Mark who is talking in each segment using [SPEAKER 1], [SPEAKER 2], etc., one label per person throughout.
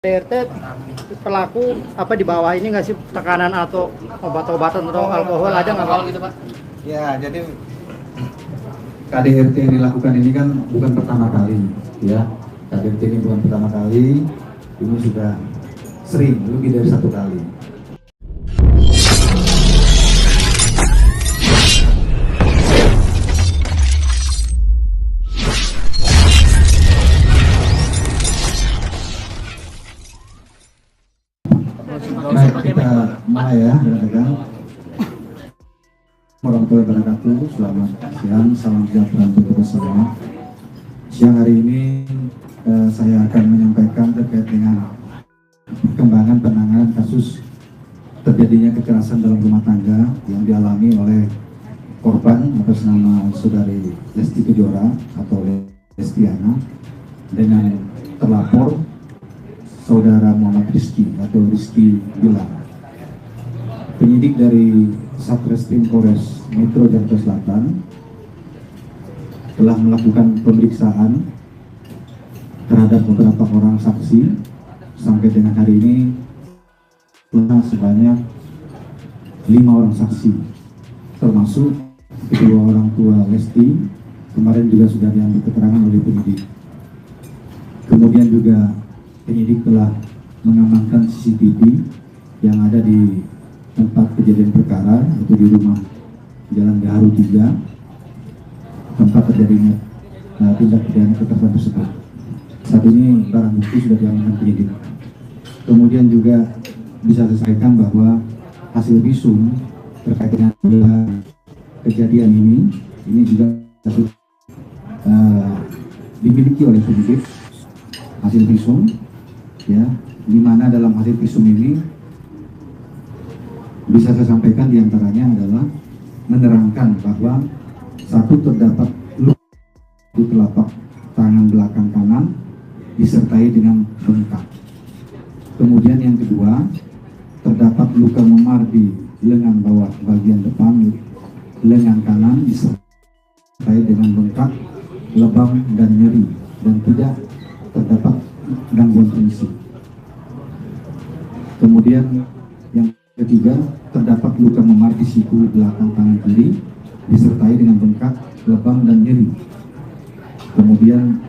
[SPEAKER 1] RT pelaku apa di bawah ini nggak sih tekanan atau obat-obatan atau alkohol ada nggak Pak?
[SPEAKER 2] Gitu Pak?
[SPEAKER 3] Ya, jadi KDRT yang dilakukan ini kan bukan pertama kali, ya. KDRT ini bukan pertama kali, ini sudah sering, lebih dari satu kali. Baik, kita mulai ya, rekan-rekan. Warahmatullahi wabarakatuh. Selamat siang, salam sejahtera untuk kita semua. Siang hari ini saya akan menyampaikan terkait dengan perkembangan penanganan kasus terjadinya kekerasan dalam rumah tangga yang dialami oleh korban atas nama saudari Lesti Kejora atau Lestiana dengan terlapor saudara Muhammad Rizky atau Rizky Bilar. Penyidik dari Satreskrim Polres Metro Jakarta Selatan telah melakukan pemeriksaan terhadap beberapa orang saksi. Sampai dengan hari ini telah sebanyak 5 orang saksi, termasuk kedua orang tua Lesti. Kemarin juga sudah diambil keterangan oleh penyidik. Kemudian juga penyidik telah mengamankan CCTV yang ada di tempat kejadian perkara, yaitu di rumah Jalan Gaharu 3, tempat terjadinya tindak pidana kekerasan tersebut. Saat ini barang bukti sudah diamankan penyidik. Kemudian juga bisa saya sampaikan bahwa hasil visum terkait dengan kejadian ini juga dimiliki oleh penyidik hasil visum, ya, di mana dalam hasil visum ini bisa saya sampaikan diantaranya adalah menerangkan bahwa satu, terdapat luka di telapak tangan belakang kanan disertai dengan bengkak. Kemudian yang kedua, terdapat luka memar di lengan bawah bagian depan lengan kanan disertai dengan bengkak, lebam dan nyeri, dan tidak terdapat gangguan fungsi. Kemudian yang ketiga, terdapat luka memar di siku belakang tangan kiri disertai dengan bengkak, lebam dan nyeri. Kemudian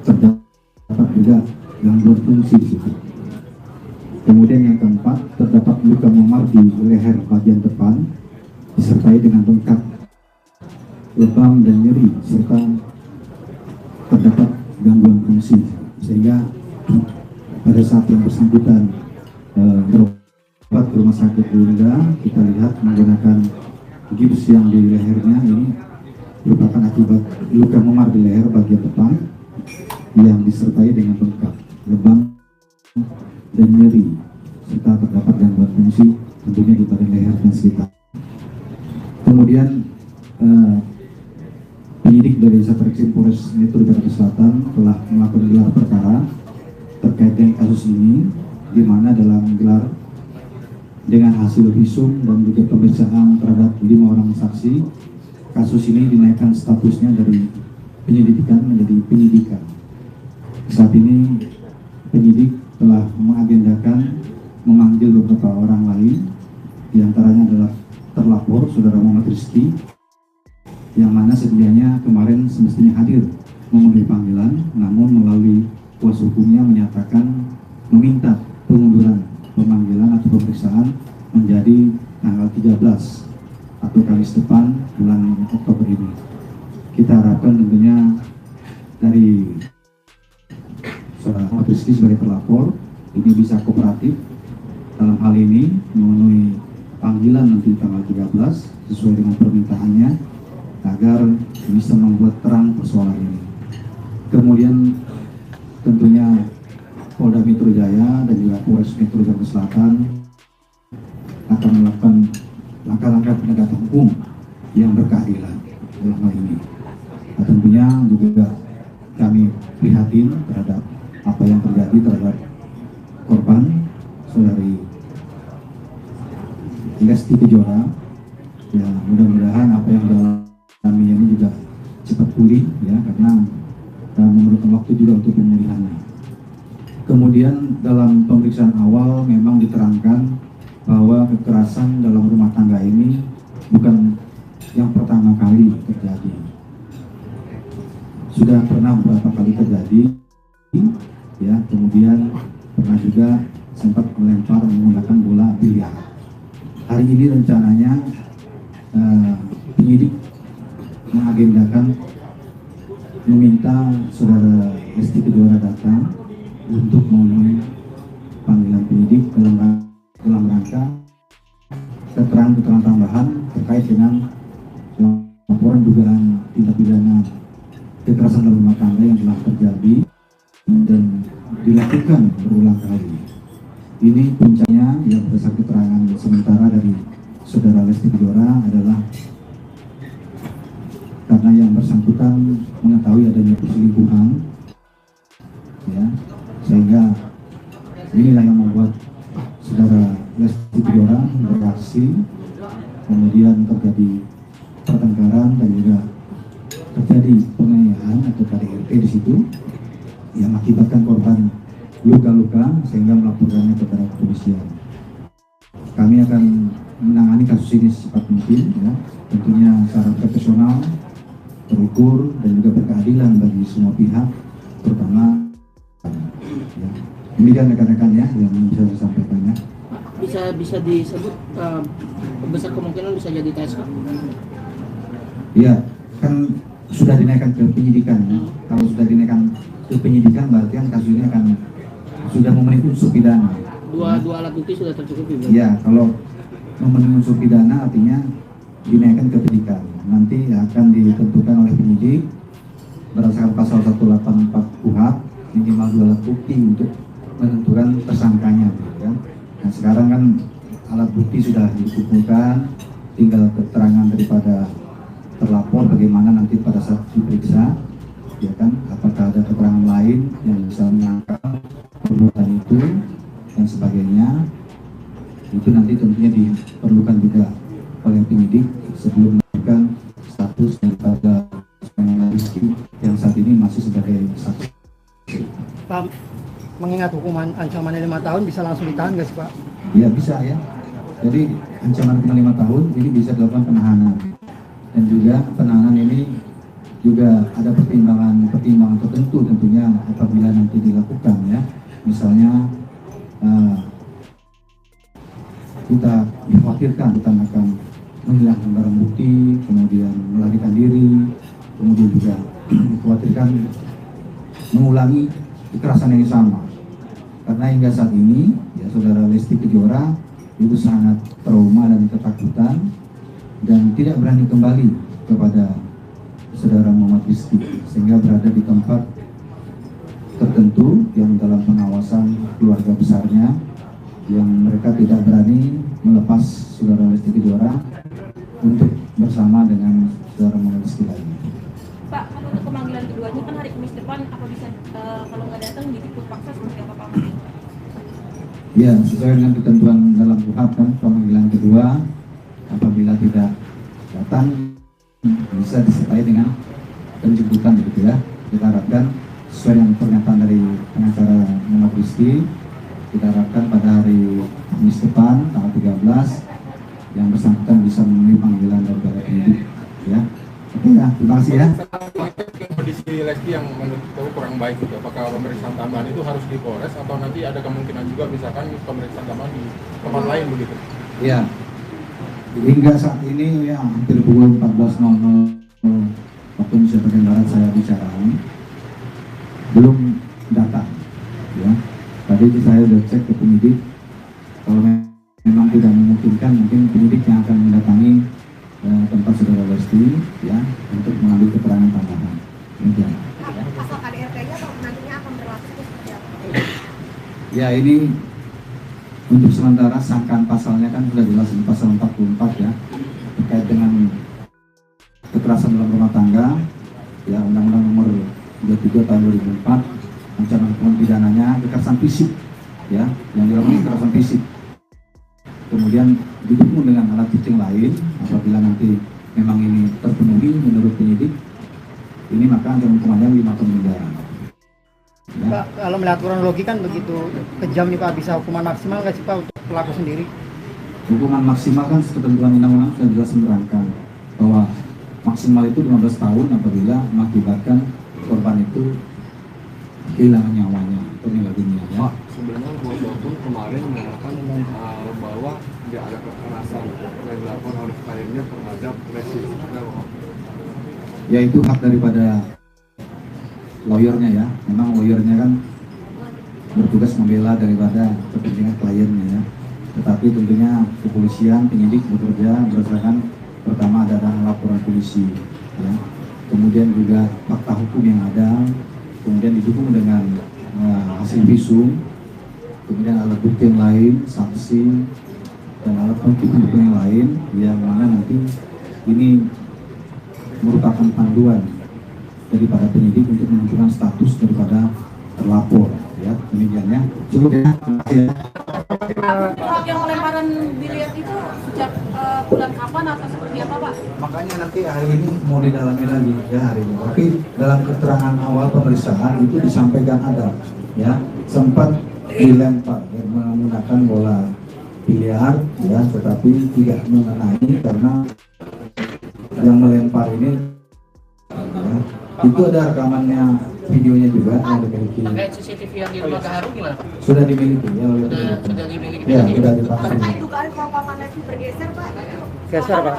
[SPEAKER 3] terdapat juga gangguan fungsi di situ. Kemudian yang keempat, terdapat luka memar di leher bagian depan disertai dengan bengkak, lebam dan nyeri, serta terdapat gangguan fungsi, sehingga pada saat yang bersangkutan berobat ke rumah sakit Bunda, kita lihat menggunakan gips yang di lehernya ini merupakan akibat luka memar di leher bagian depan yang disertai dengan bengkak, lebam dan nyeri, serta terdapat gangguan fungsi tentunya di bagian leher dan sekitar. Kemudian penyidik dari Satreskrim Polres Metro Jakarta Selatan telah melakukan gelar perkara terkait dengan kasus ini, di mana dalam gelar dengan hasil visum dan juga pemeriksaan terhadap 5 orang saksi, kasus ini dinaikkan statusnya dari penyelidikan menjadi penyidikan. Saat ini penyidik telah mengagendakan memanggil beberapa orang lain, diantaranya adalah terlapor saudara Muhammad Rizky, yang mana sedianya kemarin semestinya hadir memenuhi panggilan, namun melalui kuasa hukumnya menyatakan meminta pengunduran pemanggilan atau pemeriksaan menjadi tanggal 13 atau Kamis depan bulan Oktober ini. Kita harapkan tentunya dari saudara Muhammad Rizky sebagai terlapor ini bisa kooperatif dalam hal ini memenuhi panggilan nanti tanggal 13 sesuai dengan permintaannya, agar bisa membuat terang persoalan ini. Kemudian tentunya Polda Metro Jaya dan juga Polres Metro Jakarta Selatan akan melakukan langkah-langkah penegakan hukum yang berkeadilan dalam hal ini. Nah, tentunya juga kami prihatin terhadap apa yang terjadi terhadap korban saudari Lesti Kejora. Ya, mudah-mudahan apa yang dialami ini juga cepat pulih, ya, karena memerlukan waktu juga untuk pemulihannya. Kemudian dalam pemeriksaan awal memang diterangkan bahwa kekerasan dalam rumah tangga ini bukan yang pertama kali terjadi. Sudah pernah beberapa kali terjadi, ya. Kemudian pernah juga sempat melempar menggunakan bola biliar. Hari ini rencananya penyidik mengagendakan meminta saudara Lesti Kejora datang untuk memenuhi panggilan penyidik dalam rangka keterangan tambahan terkait dengan laporan dugaan tindak pidana kekerasan dalam rumah tangga yang telah terjadi dan dilakukan berulang kali. Ini puncaknya yang berdasarkan keterangan sementara dari saudara Lesti Kejora adalah karena yang bersangkutan mengetahui adanya perselingkuhan, ya, sehingga inilah yang membuat saudara Lesti Kejora bereaksi, kemudian terjadi pertengkaran dan juga terjadi penganiayaan atau KDRT di situ yang mengakibatkan korban luka-luka sehingga melaporkannya kepada kepolisian. Kami akan menangani kasus ini secepat mungkin, ya, tentunya secara profesional, terukur dan juga berkeadilan bagi semua pihak, terutama ya. Demikian rekan-rekan ya yang bisa saya sampaikan ya.
[SPEAKER 2] Bisa disebut besar kemungkinan bisa jadi TSK.
[SPEAKER 3] Iya, kan sudah dinaikkan ke penyidikan. Kalau sudah dinaikkan ke penyidikan berarti kan kasus ini akan sudah memenuhi unsur pidana.
[SPEAKER 2] Dua alat bukti sudah tercukupi.
[SPEAKER 3] Iya, kalau memenuhi unsur pidana artinya dinaikkan ke penyidikan. Nanti akan ditentukan oleh penyidik berdasarkan pasal 184 KUHP minimal 2 alat bukti untuk menentukan tersangkanya, ya. Nah sekarang kan alat bukti sudah dikumpulkan, tinggal keterangan daripada terlapor bagaimana nanti pada saat diperiksa, ya kan, apakah ada keterangan lain yang bisa menyangkal perbuatan itu dan sebagainya. Itu nanti tentunya diperlukan juga oleh penyidik sebelum menentukan status daripada Rizky yang saat ini masih sebagai saksi.
[SPEAKER 1] Pak, mengingat hukuman ancamannya 5 tahun bisa langsung ditahan nggak sih Pak?
[SPEAKER 3] Iya bisa ya. Jadi ancaman hukuman 5 tahun ini bisa dilakukan penahanan dan juga penahanan ini juga ada pertimbangan tertentu tentunya apabila nanti dilakukan ya. Misalnya kita dikhawatirkan kita akan menghilangkan barang bukti, kemudian melarikan diri, kemudian juga dikhawatirkan mengulangi kekerasan yang sama. Karena hingga saat ini, ya saudara Lesti Kejora itu sangat trauma dan ketakutan dan tidak berani kembali kepada saudara Muhammad Rizky, sehingga berada di tempat tertentu yang dalam pengawasan keluarga besarnya, yang mereka tidak berani melepas saudara Lesti Kejora untuk bersama dengan saudara Muhammad Rizky lagi.
[SPEAKER 4] Pak, kan untuk pemanggilan keduanya kan hari Kamis depan, apa bisa kalau nggak datang dijemput paksa seperti apa Pak?
[SPEAKER 3] Ya, sesuai dengan ketentuan dalam KUHP kan pemanggilan kedua apabila tidak datang bisa disertai dengan penjemputan begitu ya. Kita harapkan sesuai dengan pernyataan dari pengacara Muhammad Rizky, kita harapkan pada hari Kamis depan tanggal 13 yang bersangkutan bisa memenuhi panggilan dari penyidik ya. Oke ya, terima kasih ya.
[SPEAKER 5] Kondisi Lesti yang menurut kita kurang baik itu, apakah pemeriksaan tambahan itu harus di Polres atau nanti ada kemungkinan juga misalkan pemeriksaan tambahan di tempat lain begitu?
[SPEAKER 3] Ya, hingga saat ini ya hampir pukul 14.00 waktu Indonesia bagian Barat saya bicara belum datang ya. Tadi saya sudah cek ke penyidik, kalau memang tidak memungkinkan mungkin penyidik yang akan mendatangi tempat saudara Lesti ya untuk mengambil keterangan tambahan. Demikian.
[SPEAKER 4] Pasal KDRT-nya atau nantinya akan berlaku seperti apa?
[SPEAKER 3] Ya ini untuk sementara sangkaan pasalnya kan sudah jelas di pasal 44 ya terkait dengan kekerasan dalam rumah tangga ya, Undang-Undang Nomor 23 Tahun 2004, ancaman hukuman pidananya kekerasan fisik ya, yang dilakukan kekerasan fisik. Kemudian didukung dengan alat bukti lain apabila nanti memang ini terpenuhi menurut penyidik, ini maka ancaman hukumannya 5 tahun penjara. Ya.
[SPEAKER 1] Pak, kalau melihat kronologi kan begitu kejam nih Pak, bisa hukuman maksimal nggak sih Pak untuk pelaku sendiri?
[SPEAKER 3] Hukuman maksimal kan ketentuan undang-undang sudah jelas menerangkan bahwa maksimal itu 15 tahun apabila mengakibatkan korban itu kehilangan nyawanya atau meninggal dunia. Ya.
[SPEAKER 6] Pak, sebenarnya Kuasa pun kemarin menyatakan bahwa tidak ada kekerasan yang dilakukan oleh kliennya terhadap Lesti.
[SPEAKER 3] Ya itu hak daripada lawyernya ya. Memang lawyernya kan bertugas membela daripada kepentingan kliennya ya. Tetapi tentunya kepolisian, penyidik bekerja berdasarkan pertama adalah laporan polisi ya. Kemudian juga fakta hukum yang ada, kemudian didukung dengan hasil visum, kemudian alat bukti yang lain, saksi dan alat bukti pendukung yang lain yang mana nanti ini merupakan panduan daripada penyidik untuk menentukan status daripada terlapor ya. Demikian ya. Cukup ya. Terima kasih ya.
[SPEAKER 4] Pihak yang melemparan biliar itu sejak bulan kapan atau seperti apa Pak?
[SPEAKER 3] Makanya nanti hari ini mau didalami lagi ya hari ini. Tapi dalam keterangan awal pemeriksaan itu disampaikan ada ya sempat dilempar ya, menggunakan bola biliar ya, tetapi tidak mengenai karena yang melempar ini ya, itu ada rekamannya videonya juga yang dimiliki.
[SPEAKER 2] Terkait CCTV yang di rumah Gaharu gimana?
[SPEAKER 3] Sudah dimiliki ya oleh penyidik.
[SPEAKER 2] Sudah dimiliki.
[SPEAKER 3] Ya sudah dipakai.
[SPEAKER 7] Terkait dugaan kalau paman Lesti bergeser Pak.
[SPEAKER 1] Geser Pak.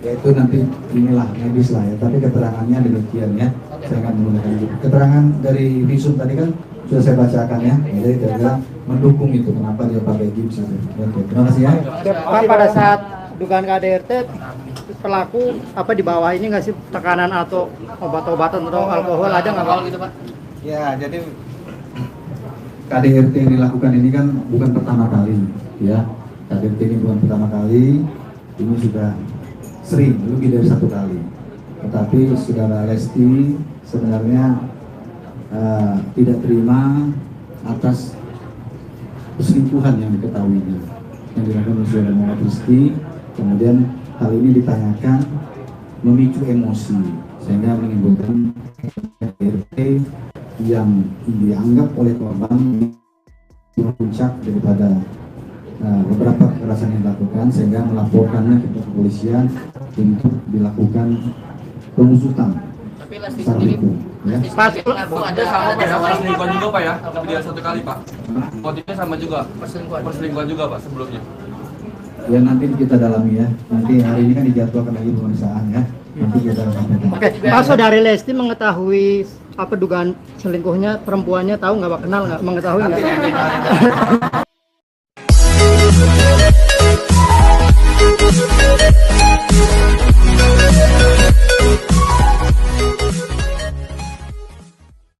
[SPEAKER 3] Ya itu nanti inilah medis lah ya, tapi keterangannya demikian ya. Saya akan menggunakan itu. Keterangan dari visum tadi kan sudah saya bacakan ya, jadi kira-kira mendukung itu kenapa dia pakai gips itu. Oke, terima kasih ya.
[SPEAKER 1] Pak, pada saat dugaan KDRT pelaku apa di bawah ini nggak sih tekanan atau obat-obatan atau alkohol ada nggak Pak?
[SPEAKER 2] Alkohol gitu Pak.
[SPEAKER 3] Ya, jadi KDRT yang dilakukan ini kan bukan pertama kali ya. KDRT ini bukan pertama kali, ini sudah sering, lebih dari 1 kali. Tetapi saudara Lesti sebenarnya tidak terima atas perselingkuhan yang diketahuinya yang dilakukan oleh saudara Muhammad Rizky. Kemudian hal ini ditanyakan memicu emosi sehingga menimbulkan KDRT yang dianggap oleh korban puncak daripada beberapa kekerasan yang dilakukan sehingga melaporkannya ke kepolisian untuk dilakukan pengusutan
[SPEAKER 2] Tapi Lesti
[SPEAKER 3] secara
[SPEAKER 2] sendiri
[SPEAKER 3] hukum ya.
[SPEAKER 2] Pas mengaku ada
[SPEAKER 8] sama Pak,
[SPEAKER 2] ada
[SPEAKER 8] perselingkuhan juga Pak ya, lebih dari 1 kali Pak. Motifnya sama juga, perselingkuhan juga Pak sebelumnya.
[SPEAKER 3] Ya nanti kita dalami ya. Nanti hari ini kan dijadwalkan lagi pemeriksaan ya. Nanti kita sampaikan.
[SPEAKER 1] Oke, Pak, saudari Lesti mengetahui apa dugaan selingkuhnya perempuannya, tahu nggak Pak, kenal nggak, mengetahui nggak?